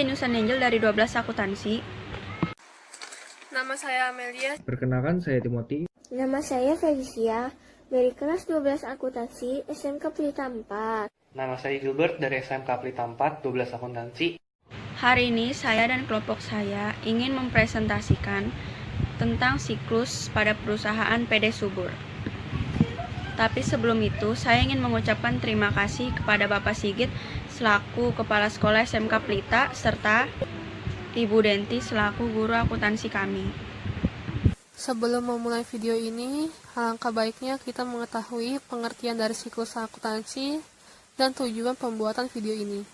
Genusan Angel dari 12 akuntansi. Nama saya Amelia. Perkenalkan, saya Timothy. Nama saya Felicia, dari kelas 12 akuntansi SMK Pelita 4. Nama saya Gilbert dari SMK Pelita 4, 12 akuntansi. Hari ini saya dan kelompok saya ingin mempresentasikan tentang siklus pada perusahaan PD Subur. Tapi sebelum itu, saya ingin mengucapkan terima kasih kepada Bapak Sigit selaku Kepala Sekolah SMK Pelita serta Ibu Denti selaku guru akuntansi kami. Sebelum memulai video ini, alangkah baiknya kita mengetahui pengertian dari siklus akuntansi dan tujuan pembuatan video ini.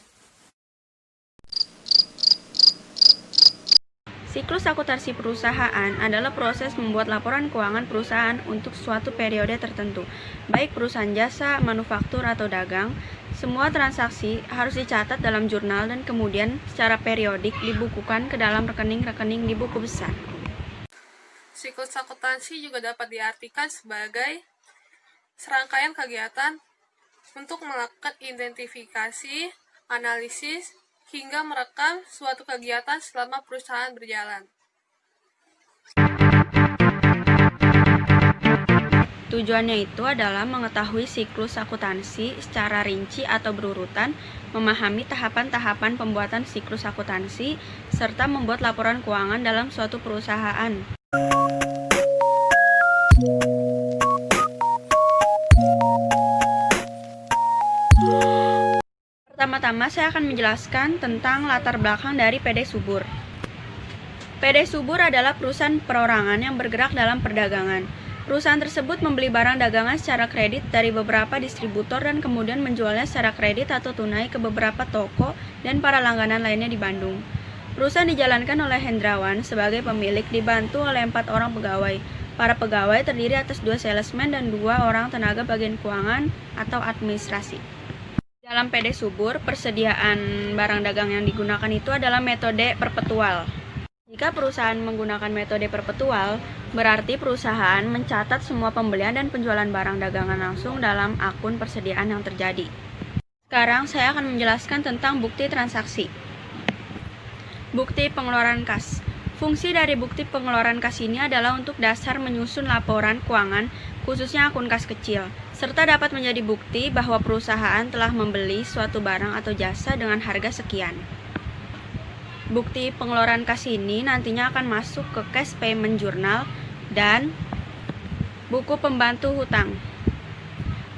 Siklus akuntansi perusahaan adalah proses membuat laporan keuangan perusahaan untuk suatu periode tertentu, baik perusahaan jasa, manufaktur, atau dagang. Semua transaksi harus dicatat dalam jurnal dan kemudian secara periodik dibukukan ke dalam rekening-rekening di buku besar. Siklus akuntansi juga dapat diartikan sebagai serangkaian kegiatan untuk melakukan identifikasi, analisis, hingga merekam suatu kegiatan selama perusahaan berjalan. Tujuannya itu adalah mengetahui siklus akuntansi secara rinci atau berurutan, memahami tahapan-tahapan pembuatan siklus akuntansi, serta membuat laporan keuangan dalam suatu perusahaan. Pertama-tama saya akan menjelaskan tentang latar belakang dari PD Subur. PD Subur adalah perusahaan perorangan yang bergerak dalam perdagangan. Perusahaan tersebut membeli barang dagangan secara kredit dari beberapa distributor dan kemudian menjualnya secara kredit atau tunai ke beberapa toko dan para langganan lainnya di Bandung. Perusahaan dijalankan oleh Hendrawan sebagai pemilik dibantu oleh 4 orang pegawai. Para pegawai terdiri atas 2 salesman dan 2 orang tenaga bagian keuangan atau administrasi. Dalam PD Subur, persediaan barang dagang yang digunakan itu adalah metode perpetual. Jika perusahaan menggunakan metode perpetual, berarti perusahaan mencatat semua pembelian dan penjualan barang dagangan langsung dalam akun persediaan yang terjadi. Sekarang saya akan menjelaskan tentang bukti transaksi. Bukti pengeluaran kas. Fungsi dari bukti pengeluaran kas ini adalah untuk dasar menyusun laporan keuangan, khususnya akun kas kecil, serta dapat menjadi bukti bahwa perusahaan telah membeli suatu barang atau jasa dengan harga sekian. Bukti pengeluaran kas ini nantinya akan masuk ke cash payment journal dan buku pembantu hutang.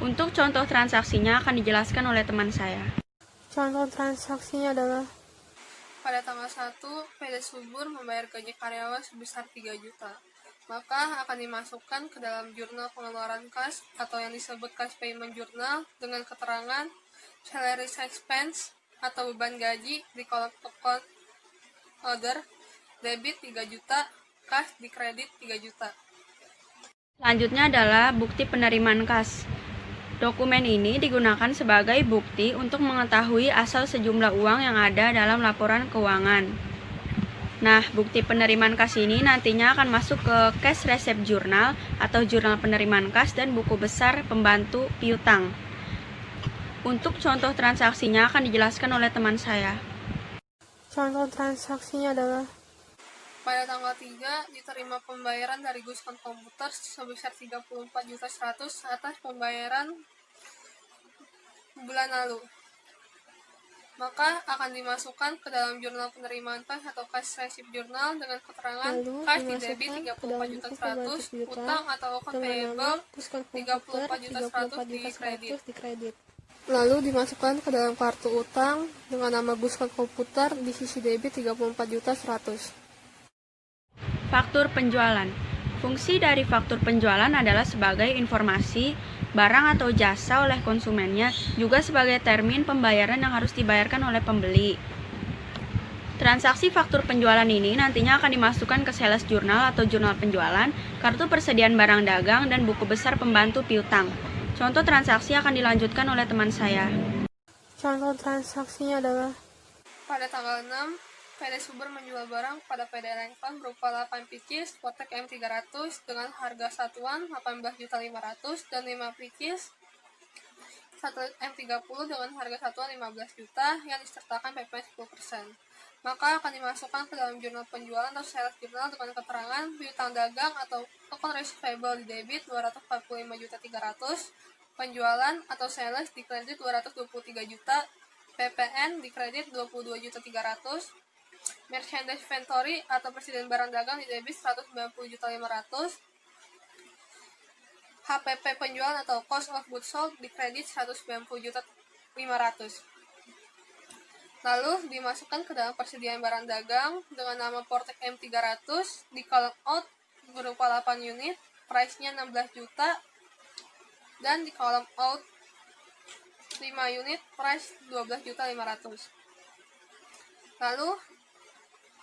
Untuk contoh transaksinya akan dijelaskan oleh teman saya. Contoh transaksinya adalah pada tanggal 1, PD Subur membayar gaji karyawan sebesar 3 juta. Maka akan dimasukkan ke dalam jurnal pengeluaran kas atau yang disebut cash payment journal dengan keterangan salary expense atau beban gaji di kolom account order, debit 3 juta, cash di kredit 3 juta. Selanjutnya adalah bukti penerimaan kas. Dokumen ini digunakan sebagai bukti untuk mengetahui asal sejumlah uang yang ada dalam laporan keuangan. Nah, bukti penerimaan kas ini nantinya akan masuk ke cash receipt journal atau jurnal penerimaan kas dan buku besar pembantu piutang. Untuk contoh transaksinya akan dijelaskan oleh teman saya. Contoh transaksinya adalah pada tanggal 3 diterima pembayaran dari Guskon Komputer sebesar 34.100.000 atas pembayaran bulan lalu. Maka akan dimasukkan ke dalam jurnal penerimaan kas atau cash receipt journal dengan keterangan cash di debit 34.100.000, utang atau account payable 34.100.000 di kredit. Lalu dimasukkan ke dalam kartu utang dengan nama Guskon Komputer di sisi debit 34.100.000. Faktur penjualan. Fungsi dari faktur penjualan adalah sebagai informasi barang atau jasa oleh konsumennya, juga sebagai termin pembayaran yang harus dibayarkan oleh pembeli. Transaksi faktur penjualan ini nantinya akan dimasukkan ke sales journal atau jurnal penjualan, kartu persediaan barang dagang, dan buku besar pembantu piutang. Contoh transaksi akan dilanjutkan oleh teman saya. Contoh transaksinya adalah pada tanggal 6, PD Subur menjual barang pada PD Lengkon berupa 8 picis Potek M300 dengan harga satuan 18.500.000 dan 5 picis 1 M30 dengan harga satuan 15 juta yang disertakan PP 10%. maka akan dimasukkan ke dalam jurnal penjualan atau sales jurnal dengan keterangan piutang dagang atau account receivable di debit 245.300.000, penjualan atau sales di kredit 223 juta, PPN di kredit 22.300.000, merchandise inventory atau persediaan barang dagang di debit 190.500.000, HPP penjualan atau cost of goods sold di kredit 190.500.000. Lalu dimasukkan ke dalam persediaan barang dagang dengan nama Portek M300 di kolom out berupa 8 unit, price-nya 16 juta, dan di kolom out 5 unit, price 12.500.000. Lalu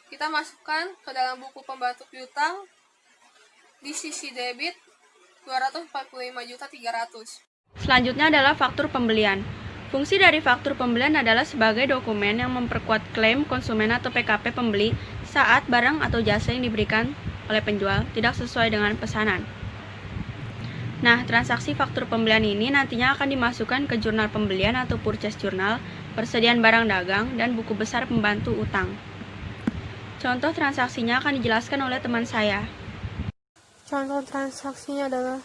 kita masukkan ke dalam buku pembantu piutang di sisi debit 245.300.000. Selanjutnya adalah faktur pembelian. Fungsi dari faktur pembelian adalah sebagai dokumen yang memperkuat klaim konsumen atau PKP pembeli saat barang atau jasa yang diberikan oleh penjual tidak sesuai dengan pesanan. Nah, transaksi faktur pembelian ini nantinya akan dimasukkan ke jurnal pembelian atau purchase journal, persediaan barang dagang, dan buku besar pembantu utang. Contoh transaksinya akan dijelaskan oleh teman saya. Contoh transaksinya adalah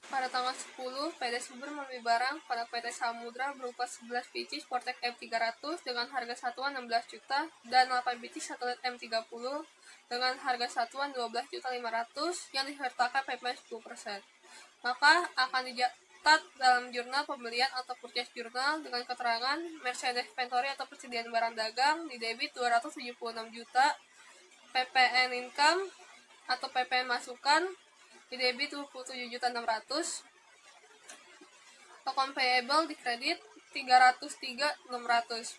pada tanggal 10, PD Subur membeli barang pada PT Samudra berupa 11 pieces Portek M300 dengan harga satuan 16 juta dan 8 pieces satelit M30 dengan harga satuan 12.500.000 yang disertakan PP 10%. Maka akan dicatat dalam jurnal pembelian atau purchase jurnal dengan keterangan merchandise inventory atau persediaan barang dagang di debit 276 juta, PPN income atau PPN masukan di debit 27.600.000, account payable di kredit 303.600.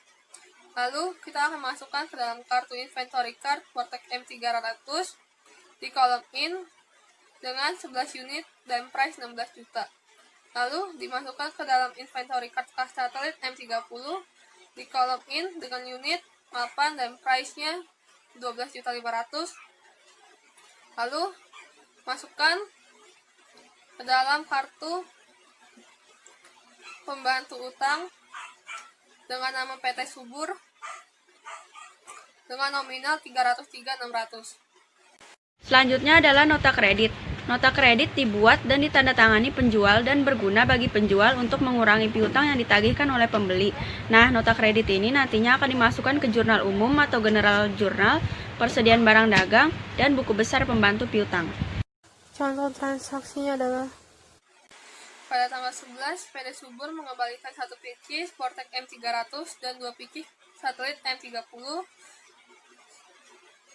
Lalu kita akan masukkan ke dalam kartu inventory card Portek M300 di kolom in dengan 11 unit dan price 16 juta. Lalu dimasukkan ke dalam inventory card kas satelit M30 di kolom in dengan unit 8 dan price-nya 12.500.000. Lalu masukkan ke dalam kartu pembantu utang dengan nama PT Subur dengan nominal 303.600. Selanjutnya adalah nota kredit. Nota kredit dibuat dan ditandatangani penjual dan berguna bagi penjual untuk mengurangi piutang yang ditagihkan oleh pembeli. Nah, nota kredit ini nantinya akan dimasukkan ke jurnal umum atau general jurnal, persediaan barang dagang, dan buku besar pembantu piutang. Contoh transaksinya adalah pada tanggal 11, PD Subur mengembalikan 1 pieces Portek M300 dan 2 pieces satelit M30,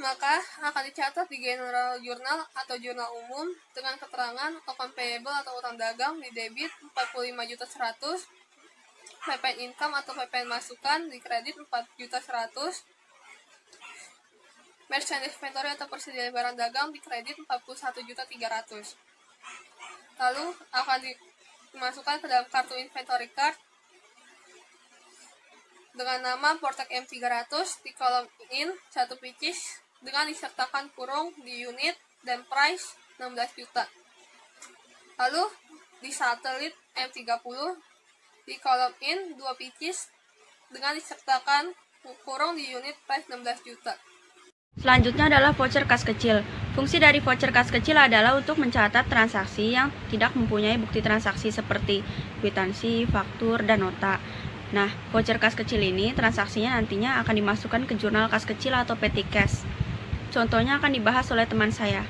maka akan dicatat di general jurnal atau jurnal umum dengan keterangan account payable atau utang dagang di debit 45.100.000, PPN income atau PPN masukan di kredit 4.100.000, merchandise inventory atau persediaan barang dagang di kredit 41.300.000. Lalu akan dimasukkan ke dalam kartu inventory card dengan nama Portek M300 di kolom in 1 pieces dengan disertakan kurung di unit dan price 16 juta. Lalu di satelit M30 di kolom in 2 pieces dengan disertakan kurung di unit price 16 juta. Selanjutnya adalah voucher kas kecil. Fungsi dari voucher kas kecil adalah untuk mencatat transaksi yang tidak mempunyai bukti transaksi seperti kwitansi, faktur, dan nota. Nah, voucher kas kecil ini transaksinya nantinya akan dimasukkan ke jurnal kas kecil atau petty cash. Contohnya akan dibahas oleh teman saya.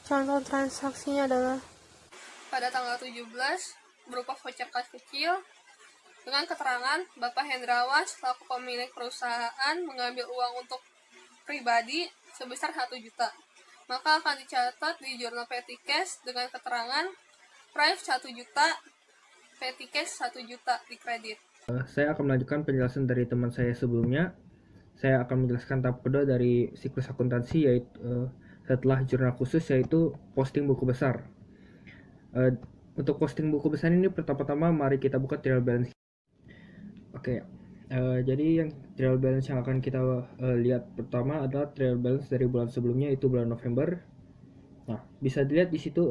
Contoh transaksinya adalah pada tanggal 17 berupa voucher kas kecil dengan keterangan Bapak Hendrawan selaku pemilik perusahaan mengambil uang untuk pribadi sebesar 1 juta. Maka akan dicatat di jurnal petty cash dengan keterangan price 1 juta, petty cash 1 juta di kredit. Saya akan melanjutkan penjelasan dari teman saya sebelumnya. Saya akan menjelaskan tahap kedua dari siklus akuntansi, yaitu setelah jurnal khusus, yaitu posting buku besar. Untuk posting buku besar ini pertama-tama mari kita buka trial balance. Oke. Jadi yang trial balance yang akan kita lihat pertama adalah trial balance dari bulan sebelumnya, itu bulan November. Nah, bisa dilihat di situ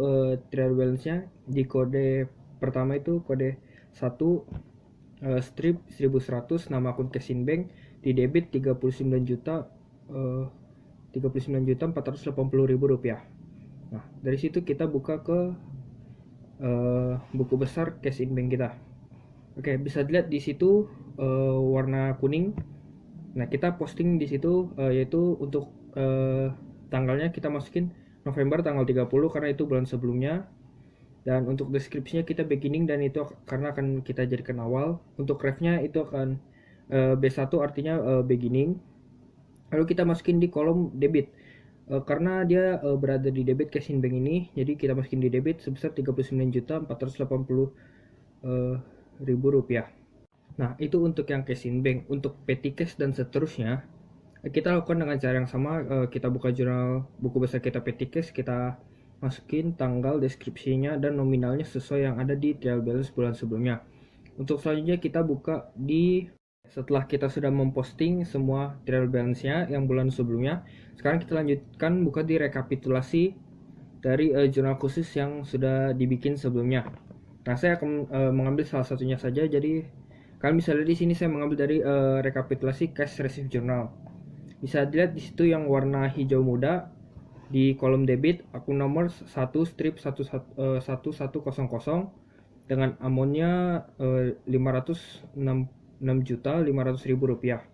trial balance-nya di kode pertama itu kode 1 strip 1100 nama akun Cashin Bank di debit 39 juta Rp39.480.000. Nah, dari situ kita buka ke buku besar cash in bank kita. Oke, bisa dilihat di situ warna kuning. Nah, kita posting di situ yaitu untuk tanggalnya kita masukin November tanggal 30 karena itu bulan sebelumnya. Dan untuk deskripsinya kita beginning dan itu karena akan kita jadikan awal. Untuk refnya itu akan B1 artinya beginning. Lalu kita masukin di kolom debit. Karena dia berada di debit cash in bank ini, jadi kita masukin di debit sebesar Rp39.480.000. Nah, itu untuk yang cash in bank. Untuk petty cash dan seterusnya, kita lakukan dengan cara yang sama. Kita buka jurnal buku besar kita petty cash, kita masukin tanggal, deskripsinya, dan nominalnya sesuai yang ada di trial balance bulan sebelumnya. Untuk selanjutnya kita buka setelah kita sudah memposting semua trial balance-nya yang bulan sebelumnya, sekarang kita lanjutkan buka di rekapitulasi dari jurnal khusus yang sudah dibikin sebelumnya. Nah, saya akan mengambil salah satunya saja. Jadi kalian bisa lihat di sini saya mengambil dari rekapitulasi cash receive journal. Bisa dilihat di situ yang warna hijau muda di kolom debit akun nomor 1/1100 dengan amonnya Rp506.500.000.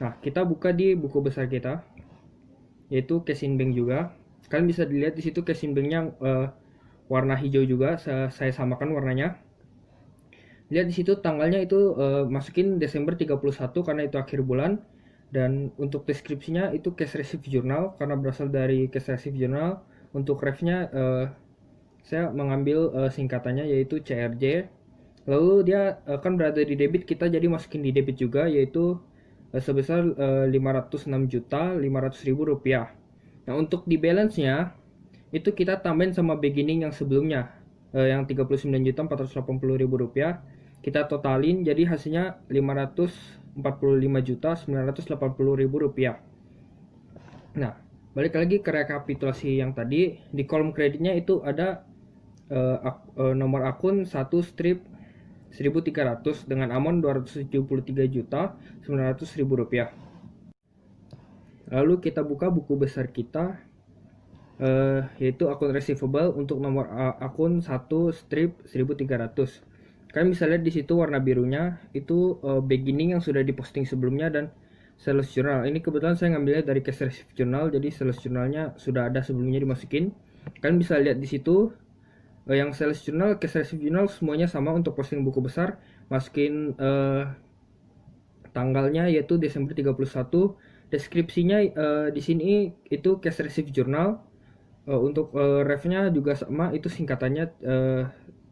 Nah, kita buka di buku besar kita yaitu cash in bank juga. Kalian bisa dilihat di situ cash in banknya warna hijau juga, saya samakan warnanya. Lihat di situ tanggalnya itu masukin Desember 31 karena itu akhir bulan. Dan untuk deskripsinya itu cash receive journal karena berasal dari cash receive journal. Untuk refnya saya mengambil singkatannya yaitu CRJ. Lalu dia akan berada di debit, kita jadi masukin di debit juga yaitu sebesar Rp506.500.000. Nah, untuk di balance-nya itu kita tambahin sama beginning yang sebelumnya yang Rp39.480.000. Kita totalin jadi hasilnya Rp545.980.000. Nah, balik lagi ke rekapitulasi yang tadi. Di kolom kreditnya itu ada nomor akun 1/1300 dengan amount Rp273.900.000. Lalu kita buka buku besar kita yaitu akun receivable untuk nomor akun 1/1300. Kalian bisa lihat di situ warna birunya itu beginning yang sudah diposting sebelumnya dan sales journal. Ini kebetulan saya ngambilnya dari cash receive journal, jadi sales journalnya sudah ada sebelumnya dimasukin. Kalian bisa lihat di situ yang sales journal, cash receive journal semuanya sama untuk posting buku besar. Masukin tanggalnya yaitu Desember 31. Deskripsinya di sini itu cash receive journal. Untuk refnya juga sama, itu singkatannya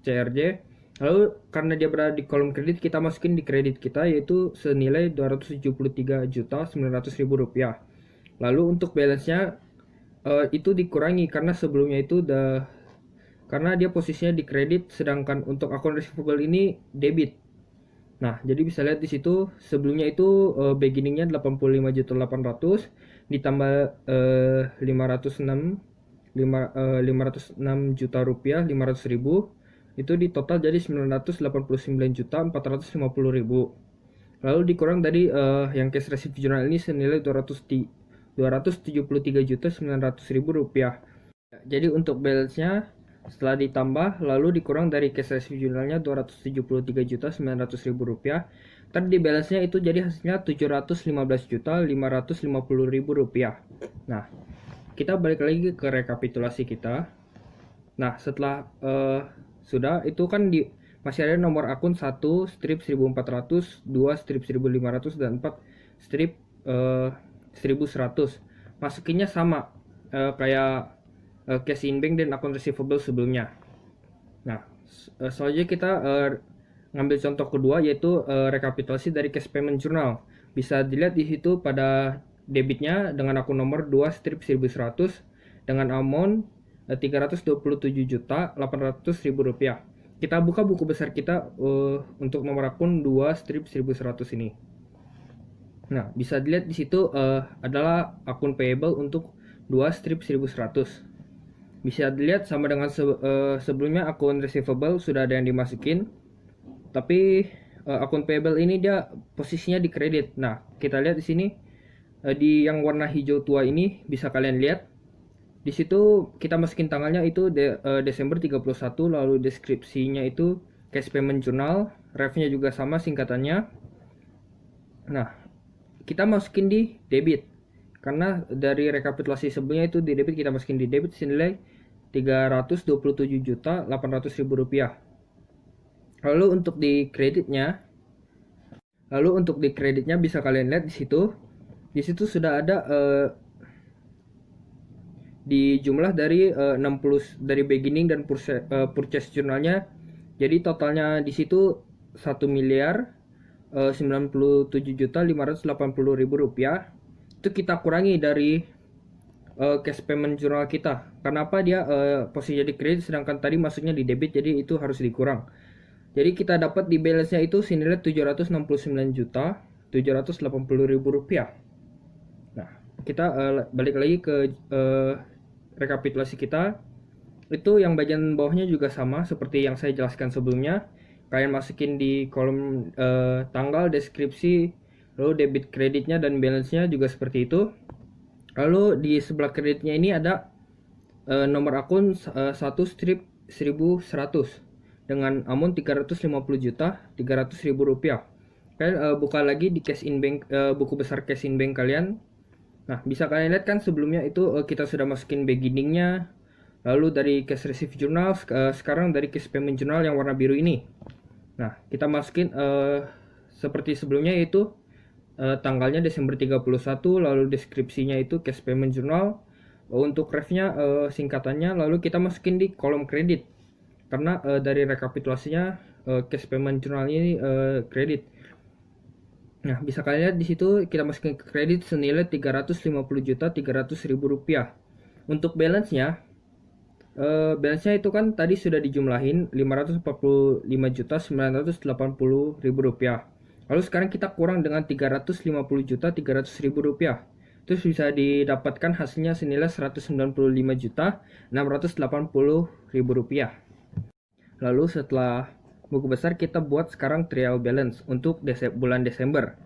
CRJ. Lalu karena dia berada di kolom kredit, kita masukin di kredit kita yaitu senilai Rp273.900.000. Lalu untuk balance-nya itu dikurangi karena sebelumnya itu karena dia posisinya di kredit, sedangkan untuk akun receivable ini debit. Nah, jadi bisa lihat di situ sebelumnya itu beginning-nya Rp85.800.000 ditambah Rp506.500.000 itu di total jadi Rp989.450.000. Lalu dikurang dari yang cash receive journal ini senilai Rp273.900.000. Jadi untuk balance-nya setelah ditambah lalu dikurang dari cash receive journalnya Rp273.900.000, tadi di balance-nya itu jadi hasilnya Rp715.550.000. Nah, kita balik lagi ke rekapitulasi kita. Nah, setelah sudah itu kan masih ada nomor akun 1/1400, 2/1500 dan 4/1100. Masukinnya sama kayak cash in bank dan akun receivable sebelumnya. Nah, selanjutnya kita ngambil contoh kedua yaitu rekapitulasi dari cash payment journal. Bisa dilihat di situ pada debitnya dengan akun nomor 2/1100 dengan amount Rp327.800.000. Kita buka buku besar kita untuk nomor akun 2/1100 ini. Nah, bisa dilihat di situ adalah akun payable untuk 2/1100. Bisa dilihat sama dengan sebelumnya akun receivable sudah ada yang dimasukin. Tapi akun payable ini dia posisinya di kredit. Nah, kita lihat di sini Di yang warna hijau tua ini bisa kalian lihat. Di situ kita masukin tanggalnya itu Desember 31, lalu deskripsinya itu cash payment journal, refnya juga sama singkatannya. Nah, kita masukin di debit. Karena dari rekapitulasi sebelumnya itu di debit, kita masukin di debit senilai Rp327.800.000. Lalu untuk di kreditnya bisa kalian lihat di situ. Di situ sudah ada di jumlah dari 60 dari beginning dan purchase journalnya. Jadi totalnya di situ 1.097.580.000 rupiah. Itu kita kurangi dari cash payment journal kita. Kenapa dia posisi jadi kredit sedangkan tadi masuknya di debit, jadi itu harus dikurang. Jadi kita dapat di balance-nya itu senilai Rp769.780.000. Nah, kita balik lagi ke rekapitulasi kita. Itu yang bagian bawahnya juga sama seperti yang saya jelaskan sebelumnya. Kalian masukin di kolom tanggal, deskripsi, lalu debit kreditnya dan balance-nya juga seperti itu. Lalu di sebelah kreditnya ini ada nomor akun 1/1100 dengan amount Rp350.300.000. Kalian buka lagi di cash in bank, buku besar cash in bank kalian. Nah, bisa kalian lihat kan sebelumnya itu kita sudah masukin beginningnya, lalu dari cash receive journal, sekarang dari cash payment journal yang warna biru ini. Nah, kita masukin seperti sebelumnya yaitu tanggalnya Desember 31, lalu deskripsinya itu cash payment journal. Untuk refnya singkatannya, lalu kita masukin di kolom kredit. Karena dari rekapitulasinya cash payment journal ini kredit. Nah, bisa kalian lihat di situ kita masukin ke kredit senilai Rp350.300.000. Untuk balance-nya itu kan tadi sudah dijumlahin Rp545.980.000. Lalu sekarang kita kurang dengan Rp350.300.000. Terus bisa didapatkan hasilnya senilai Rp195.680.000. Lalu setelah buku besar kita buat sekarang trial balance untuk bulan Desember.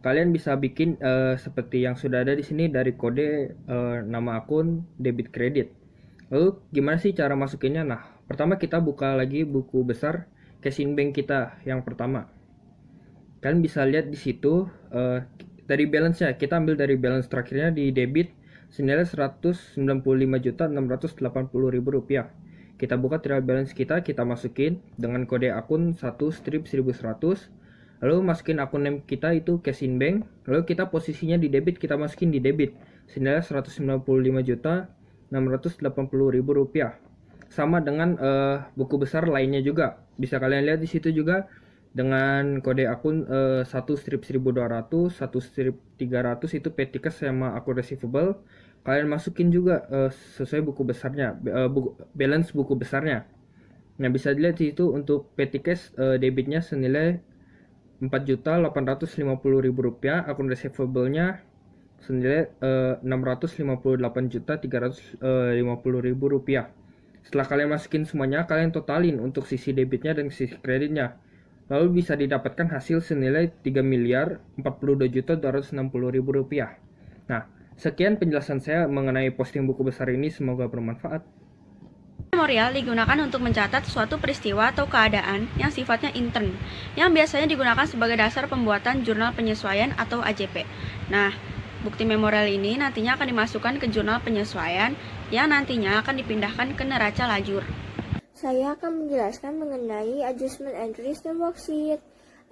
Kalian bisa bikin seperti yang sudah ada di sini dari kode nama akun debit kredit. Lalu gimana sih cara masukinnya? Nah, pertama kita buka lagi buku besar cash in bank kita yang pertama. Kalian bisa lihat di situ dari balance-nya, kita ambil dari balance terakhirnya di debit senilai Rp195.680.000. Kita buka trial balance kita masukin dengan kode akun 1/1100. Lalu masukin akun name kita itu cash in bank. Lalu kita posisinya di debit, kita masukin di debit senilai Rp195.680.000. Sama dengan buku besar lainnya juga. Bisa kalian lihat di situ juga dengan kode akun 1/1200, 1/300 itu Petikes sama akun receivable. Kalian masukin juga sesuai buku besarnya, balance buku besarnya. Nah, bisa dilihat di situ untuk Petikes debitnya senilai Rp4.850.000, akun receivable-nya senilai Rp658.350.000. Setelah kalian masukin semuanya, kalian totalin untuk sisi debitnya dan sisi kreditnya. Lalu bisa didapatkan hasil senilai Rp3.042.260.000. Nah, sekian penjelasan saya mengenai posting buku besar ini, semoga bermanfaat. Memorial digunakan untuk mencatat suatu peristiwa atau keadaan yang sifatnya intern, yang biasanya digunakan sebagai dasar pembuatan jurnal penyesuaian atau AJP. Nah, bukti memorial ini nantinya akan dimasukkan ke jurnal penyesuaian yang nantinya akan dipindahkan ke neraca lajur. Saya akan menjelaskan mengenai adjustment entries dan worksheet.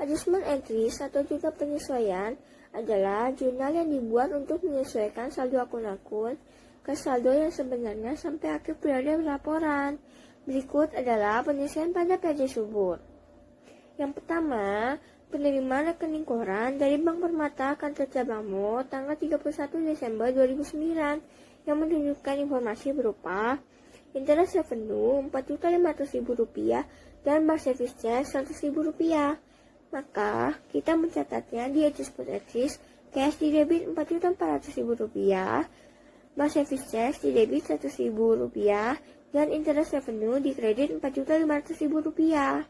Adjustment entries atau juga penyesuaian adalah jurnal yang dibuat untuk menyesuaikan saldo akun-akun ke saldo yang sebenarnya sampai akhir periode laporan. Berikut adalah penyesuaian pada PD Subur. Yang pertama, penerimaan rekening koran dari Bank Permata Kantor Cabangmu tanggal 31 Desember 2009 yang menunjukkan informasi berupa interest revenue Rp4.500.000 dan bank service charge Rp100.000. Maka kita mencatatnya di adjustment entries cash di debit Rp4.400.000, bank service charge di debit Rp100.000 dan interest revenue di kredit Rp4.500.000.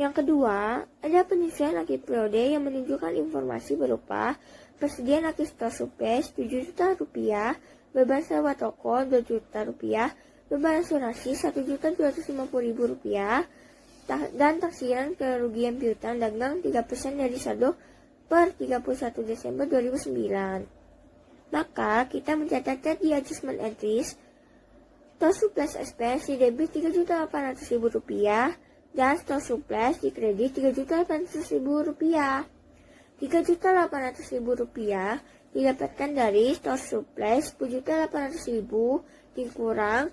Yang kedua, ada penyesuaian akhir periode yang menunjukkan informasi berupa persediaan aki store supplies 7 juta rupiah, beban sewa toko 2 juta rupiah, beban asuransi 1.250.000 rupiah, dan taksiran kerugian piutang dagang 3% dari saldo per 31 Desember 2009. Maka kita mencatatnya di adjustment entries, store supplies expense di debit 3.800.000 rupiah dan store supplies di kredit 3.800.000 rupiah. 3.800.000 rupiah didapatkan dari store supplies 10.800.000 dikurang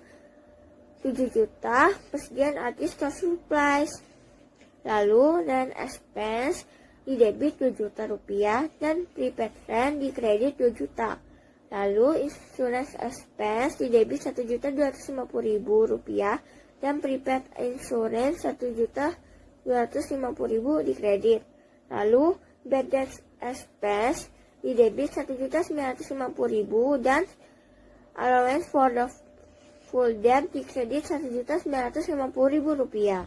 7 juta persediaan artis store supplies. Lalu dan expense di debit 2 juta rupiah dan prepaid rent di kredit 2 juta. Lalu insurance expense di debit 1.250.000 rupiah dan prepaid insurance 1.250.000 di kredit. Lalu bad debt expense di debit 1.950.000 dan allowance for the full debt di kredit 1.950.000 rupiah.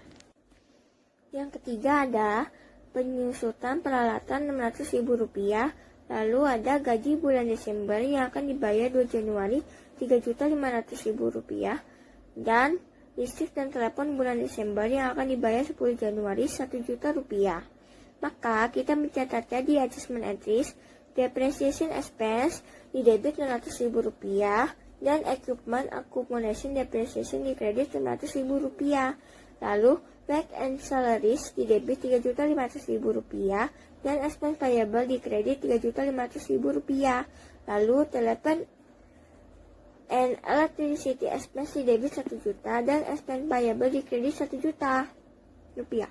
Yang ketiga ada penyusutan peralatan 600.000 rupiah. Lalu ada gaji bulan Desember yang akan dibayar 2 Januari 3.500.000 rupiah dan listrik dan telepon bulan Desember yang akan dibayar 10 Januari 1 juta rupiah. Maka kita mencatatnya di adjustment entries, depreciation expense di debit 600.000 rupiah dan equipment accumulation depreciation di kredit 600.000 rupiah. Lalu back and salaries di debit 3.500.000 rupiah dan expense payable di kredit 3.500.000 rupiah. Lalu telepon and electricity expense di debit 1 juta dan expense payable di kredit 1 juta rupiah.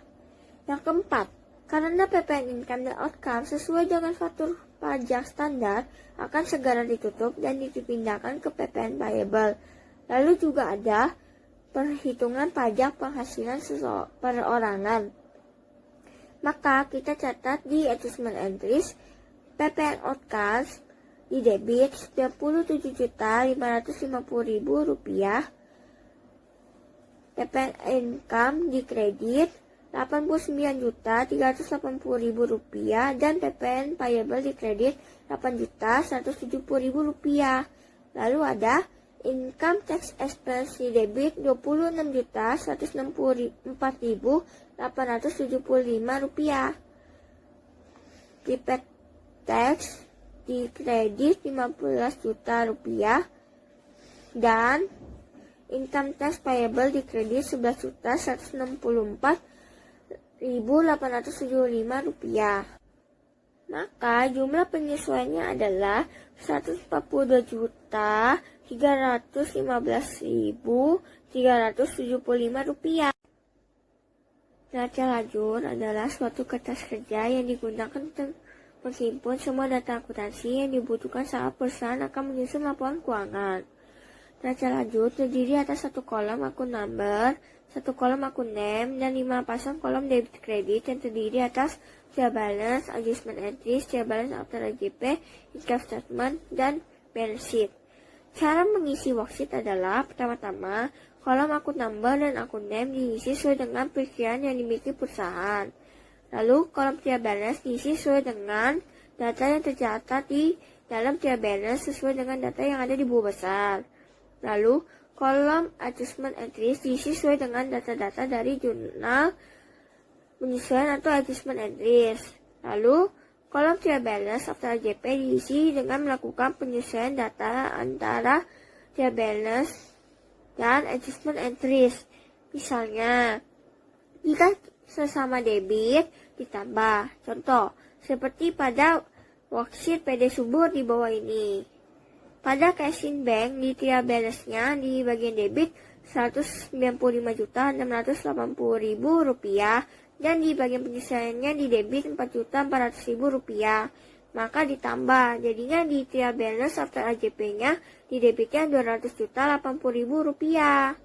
Yang keempat, karena PPN income dan outcome sesuai dengan faktur pajak standar akan segera ditutup dan dipindahkan ke PPN payable. Lalu juga ada perhitungan pajak penghasilan perorangan. Maka kita catat di adjustment entries PPN outcomes di debit 97.550.000 rupiah, PPN income di kredit 89.380.000 rupiah dan PPN payable di kredit 8.170.000 rupiah. Lalu ada income tax expense di debit 26.164.875 rupiah, prepaid tax di kredit 15 juta rupiah dan income tax payable di kredit 11.164.875 rupiah. Maka jumlah penyesuaiannya adalah 142.315.375 rupiah. Neraca lajur adalah suatu kertas kerja yang digunakan untuk menghimpun semua data akuntansi yang dibutuhkan saat perusahaan akan menyusun laporan keuangan. Neraca lajur terdiri atas 1 kolom akun number, 1 kolom akun name, dan 5 pasang kolom debit kredit yang terdiri atas trial balance, adjustment entries, trial balance after AJP, income statement, dan balance sheet. Cara mengisi worksheet adalah pertama-tama kolom akun number dan akun name diisi sesuai dengan perkiraan yang dimiliki perusahaan. Lalu kolom trial balance diisi sesuai dengan data yang tercatat di dalam trial balance sesuai dengan data yang ada di buku besar. Lalu kolom adjustment entries diisi sesuai dengan data-data dari jurnal penyesuaian atau adjustment entries. Lalu kolom trial balance after AJP diisi dengan melakukan penyesuaian data antara trial balance dan adjustment entries. Misalnya, jika sesama debit ditambah, contoh seperti pada worksheet PD Subur di bawah ini. Pada cash in bank di trial balance-nya di bagian debit 195.680.000 rupiah dan di bagian penyesuaiannya di debit 4.400.000 rupiah. Maka ditambah, jadinya di trial balance after AJP-nya di debitnya 200.080.000 rupiah.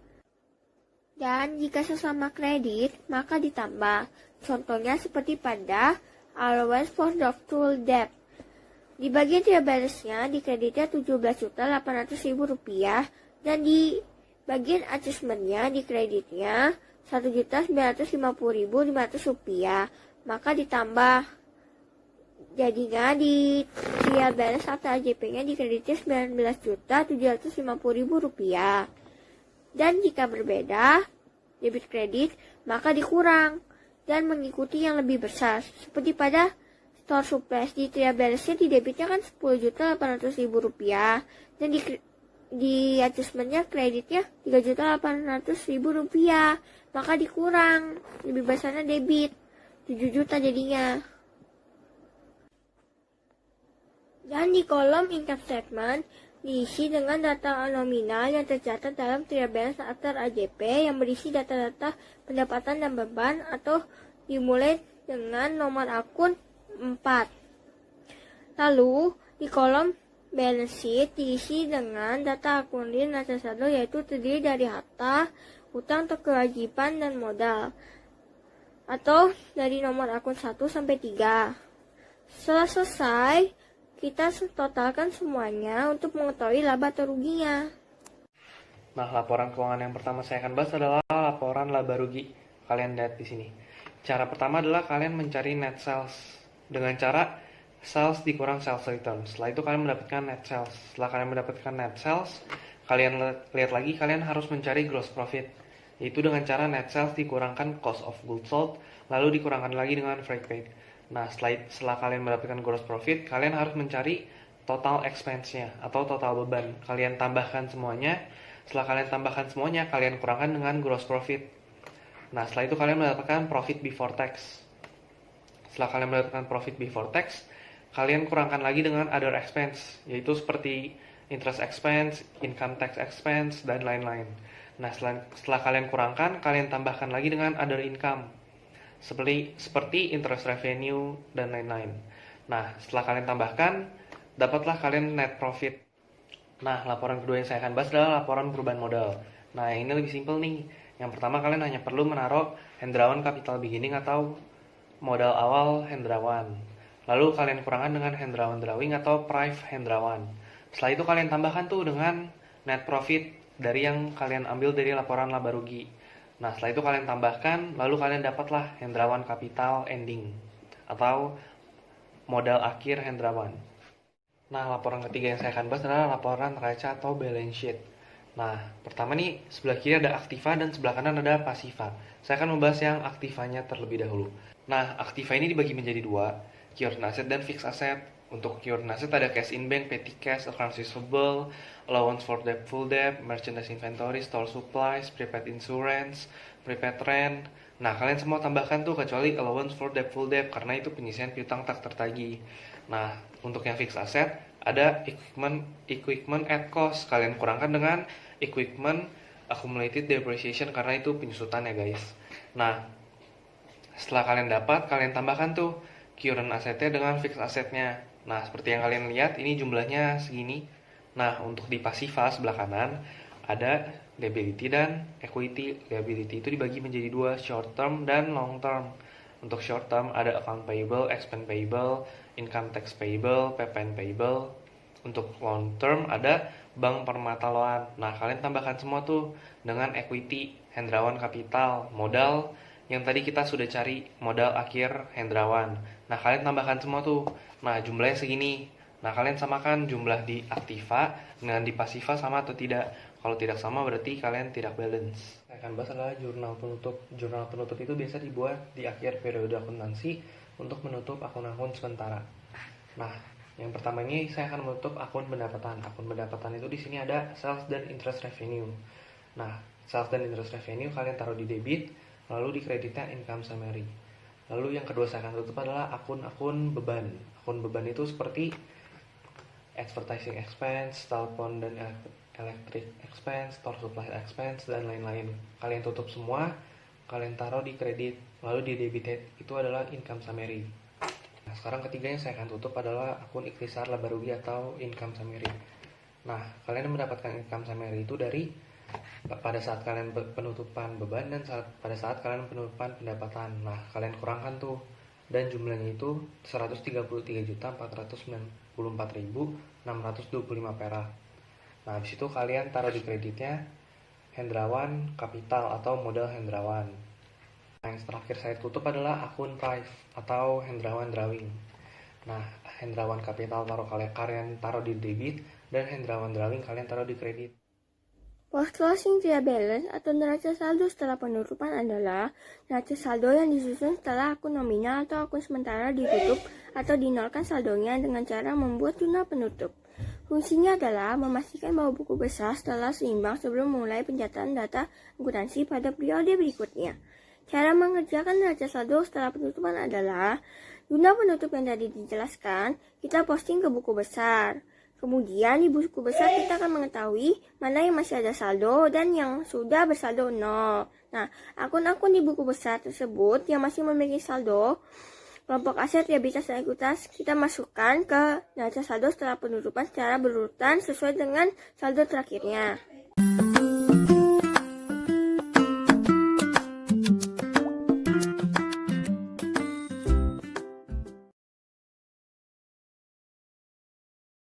Dan jika sesama kredit, maka ditambah. Contohnya seperti pada allowance for doubtful debt. Di bagian trial balance-nya di kreditnya 17.800.000 rupiah dan di bagian adjustment-nya di kreditnya 1.950.500 rupiah. Maka ditambah. Jadinya di trial balance atau AJP-nya dikreditnya Rp19.750.000. Dan jika berbeda debit kredit, maka dikurang dan mengikuti yang lebih besar. Seperti pada store supplies, di trial balance-nya di debitnya kan Rp10.800.000 dan di adjustment-nya kreditnya Rp3.800.000, maka dikurang, lebih besarnya debit 7 juta jadinya. Dan di kolom income statement diisi dengan data nominal yang tercatat dalam trial balance after AJP yang berisi data-data pendapatan dan beban atau dimulai dengan nomor akun 4. Lalu di kolom balance sheet diisi dengan data akun real neraca saldo, yaitu terdiri dari harta, utang atau kewajiban, dan modal, atau dari nomor akun 1 sampai 3. Setelah selesai, kita totalkan semuanya untuk mengetahui laba atau ruginya. Nah, laporan keuangan yang pertama saya akan bahas adalah laporan laba rugi. Kalian lihat di sini. Cara pertama adalah kalian mencari net sales dengan cara sales dikurang sales return. Setelah itu kalian mendapatkan net sales. Setelah kalian mendapatkan net sales, kalian lihat lagi kalian harus mencari gross profit, yaitu dengan cara net sales dikurangkan cost of goods sold, lalu dikurangkan lagi dengan freight paid. Nah, setelah kalian mendapatkan gross profit, kalian harus mencari total expense-nya atau total beban. Kalian tambahkan semuanya. Setelah kalian tambahkan semuanya, kalian kurangkan dengan gross profit. Nah, setelah itu kalian mendapatkan profit before tax. Setelah kalian mendapatkan profit before tax, kalian kurangkan lagi dengan other expense, yaitu seperti interest expense, income tax expense, dan lain-lain. Nah, setelah kalian kurangkan, kalian tambahkan lagi dengan other income, seperti interest revenue, dan lain-lain. Nah, setelah kalian tambahkan, dapatlah kalian net profit. Nah, laporan kedua yang saya akan bahas adalah laporan perubahan modal. Nah, yang ini lebih simpel nih. Yang pertama, kalian hanya perlu menaruh Hendrawan capital beginning atau modal awal Hendrawan. Lalu kalian kurangkan dengan Hendrawan drawing atau price Hendrawan. Setelah itu kalian tambahkan tuh dengan net profit dari yang kalian ambil dari laporan laba rugi. Nah, setelah itu kalian tambahkan, lalu kalian dapatlah Hendrawan capital ending atau modal akhir Hendrawan. Nah, laporan ketiga yang saya akan bahas adalah laporan neraca atau balance sheet. Nah, pertama nih, sebelah kiri ada aktiva dan sebelah kanan ada pasiva. Saya akan membahas yang aktivanya terlebih dahulu. Nah, aktiva ini dibagi menjadi dua, current asset dan fixed asset. Untuk current asset ada cash in bank, petty cash, accounts receivable, allowance for debt, full debt, merchandise inventory, store supplies, prepaid insurance, prepaid rent. Nah, kalian semua tambahkan tuh kecuali allowance for debt, full debt, karena itu penyisian piutang tak tertagih. Nah, untuk yang fixed asset ada equipment at cost. Kalian kurangkan dengan equipment accumulated depreciation karena itu penyusutan ya guys. Nah, setelah kalian dapat, kalian tambahkan tuh current assetnya dengan fixed assetnya. Nah, seperti yang kalian lihat, ini jumlahnya segini. Nah, untuk di pasiva sebelah kanan, ada liability dan equity. Liability itu dibagi menjadi dua, short term dan long term. Untuk short term ada account payable, expense payable, income tax payable, PPN payable. Untuk long term ada bank permata loan. Nah, kalian tambahkan semua tuh dengan equity, Hendrawan capital, modal yang tadi kita sudah cari, modal akhir Hendrawan. Nah, kalian tambahkan semua tuh. Nah, jumlahnya segini. Nah, kalian samakan jumlah di aktiva dengan di pasiva sama atau tidak. Kalau tidak sama berarti kalian tidak balance. Saya akan bahas adalah jurnal penutup. Jurnal penutup itu biasa dibuat di akhir periode akuntansi untuk menutup akun-akun sementara. Nah, yang pertama ini saya akan menutup akun pendapatan. Akun pendapatan itu di sini ada sales dan interest revenue. Nah, sales dan interest revenue kalian taruh di debit, lalu di kreditnya income summary. Lalu yang kedua saya akan tutup adalah akun-akun beban. Akun beban itu seperti advertising expense, telepon dan electric expense, store supply expense, dan lain-lain. Kalian tutup semua, kalian taruh di kredit, lalu di debited itu adalah income summary. Nah, sekarang ketiganya saya akan tutup adalah akun ikhtisar laba rugi atau income summary. Nah, kalian mendapatkan income summary itu dari pada saat kalian penutupan beban dan pada saat kalian penutupan pendapatan. Nah, kalian kurangkan tuh, dan jumlahnya itu 133.444.625 perak. Nah, habis itu kalian taruh di kreditnya Hendrawan capital atau modal Hendrawan. Nah, yang terakhir saya tutup adalah akun price atau Hendrawan drawing. Nah, Hendrawan Capital kalian taruh di debit, dan Hendrawan Drawing kalian taruh di kredit. Post closing trial balance atau neraca saldo setelah penutupan adalah neraca saldo yang disusun setelah akun nominal atau akun sementara ditutup atau dinolkan saldonya dengan cara membuat jurnal penutup. Fungsinya adalah memastikan bahwa buku besar telah seimbang sebelum memulai pencatatan data akuntansi pada periode berikutnya. Cara mengerjakan neraca saldo setelah penutupan adalah jurnal penutup yang tadi dijelaskan, kita posting ke buku besar. Kemudian di buku besar kita akan mengetahui mana yang masih ada saldo dan yang sudah bersaldo 0. Nah, akun-akun di buku besar tersebut yang masih memiliki saldo, kelompok aset, liabilitas, dan ekuitas kita masukkan ke neraca saldo setelah penutupan secara berurutan sesuai dengan saldo terakhirnya.